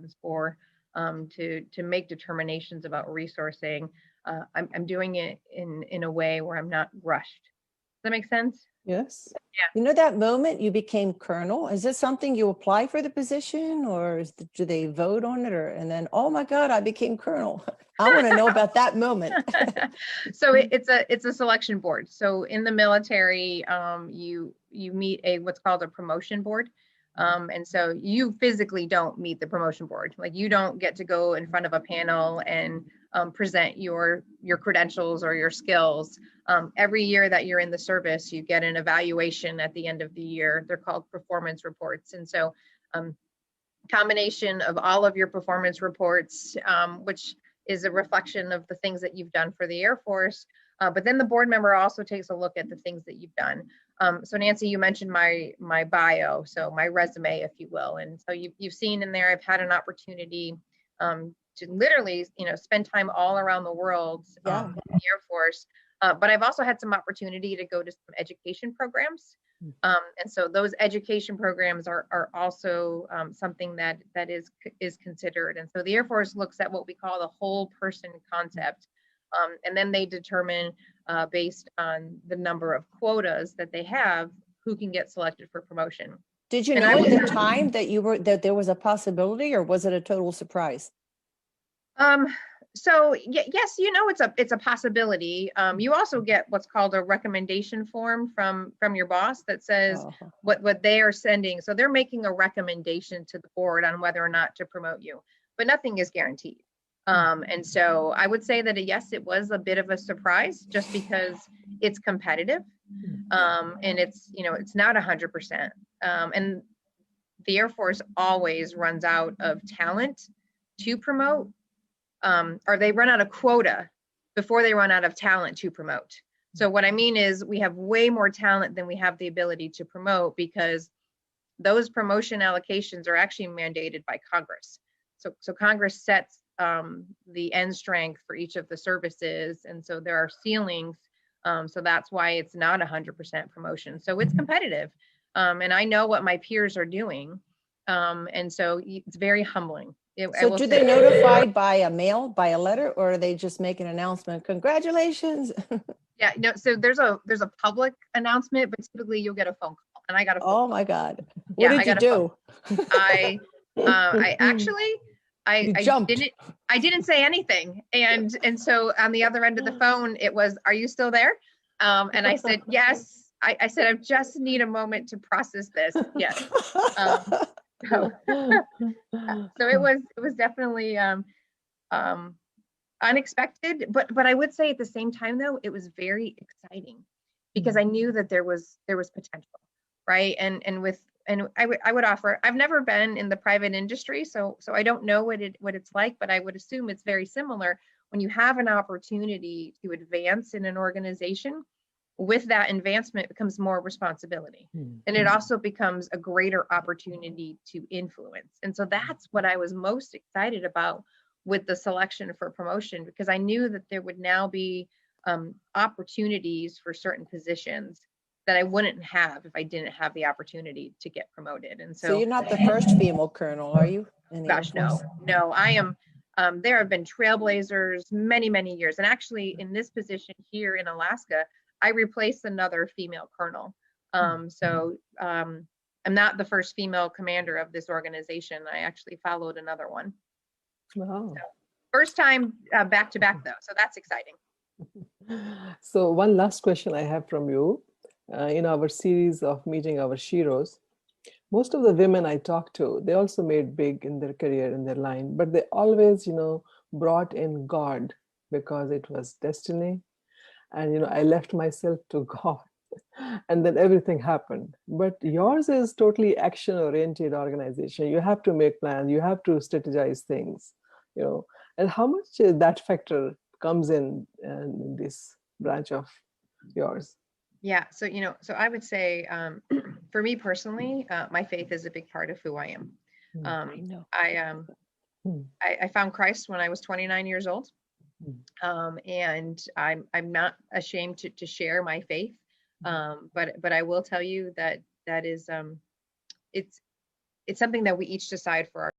meetings or to make determinations about resourcing. I'm doing it in a way where I'm not rushed. Does that make sense? Yes. You know, that moment you became colonel, is this something you apply for the position, or do they vote on it, and then, oh my God, I became colonel? I want to know about that moment. So it's a selection board. So in the military, you meet what's called a promotion board. And so you physically don't meet the promotion board. Like, you don't get to go in front of a panel and present your credentials or your skills. Every year that you're in the service, you get an evaluation at the end of the year. They're called performance reports. And so combination of all of your performance reports, which is a reflection of the things that you've done for the Air Force. But then the board member also takes a look at the things that you've done. So Nancy, you mentioned my bio, so my resume, if you will. And so you've seen in there, I've had an opportunity to literally, spend time all around the world in the Air Force. But I've also had some opportunity to go to some education programs. And so those education programs are also something that is considered. And so the Air Force looks at what we call the whole person concept. And then they determine based on the number of quotas that they have, who can get selected for promotion. Did you know at the time that there was a possibility, or was it a total surprise? So yes, it's a possibility. You also get what's called a recommendation form from your boss that says what they are sending. So they're making a recommendation to the board on whether or not to promote you, but nothing is guaranteed. And so I would say that yes, it was a bit of a surprise, just because it's competitive, and it's not 100%. And the Air Force always runs out of talent to promote. Or they run out of quota before they run out of talent to promote. So what I mean is, we have way more talent than we have the ability to promote, because those promotion allocations are actually mandated by Congress. So Congress sets the end strength for each of the services, and so there are ceilings. So that's why it's not 100% promotion. So it's competitive, and I know what my peers are doing, and so it's very humbling. So do they notify by a mail, by a letter, or they just make an announcement? Congratulations. Yeah, no, so there's a public announcement, but typically you'll get a phone call, and I got a phone call. Oh my God. What did you do? I actually didn't say anything. And so on the other end of the phone, it was, "Are you still there?" And I said, "Yes." I said, "I just need a moment to process this." Yes. So it was definitely unexpected, but I would say at the same time, though, it was very exciting, because I knew that there was potential, right? And I would offer, I've never been in the private industry, so I don't know what it's like, but I would assume it's very similar. When you have an opportunity to advance in an organization, with that advancement becomes more responsibility, and it also becomes a greater opportunity to influence. And so that's what I was most excited about with the selection for promotion, because I knew that there would now be opportunities for certain positions that I wouldn't have if I didn't have the opportunity to get promoted. And so you're not the first female colonel, are you? Gosh, no, I am. There have been trailblazers many years, and actually in this position here in Alaska, I replaced another female colonel. So I'm not the first female commander of this organization. I actually followed another one. Wow. So, first time back to back, though. So that's exciting. So one last question I have from you. In our series of meeting our sheroes, most of the women I talked to, they also made big in their career, in their line, but they always, brought in God, because it was destiny. And, I left myself to God, and then everything happened. But yours is totally action-oriented organization. You have to make plans. You have to strategize things, and how much that factor comes in this branch of yours? Yeah. So, so I would say, for me personally, my faith is a big part of who I am. I found Christ when I was 29 years old. And I'm not ashamed to share my faith. But I will tell you that is, it's something that we each decide for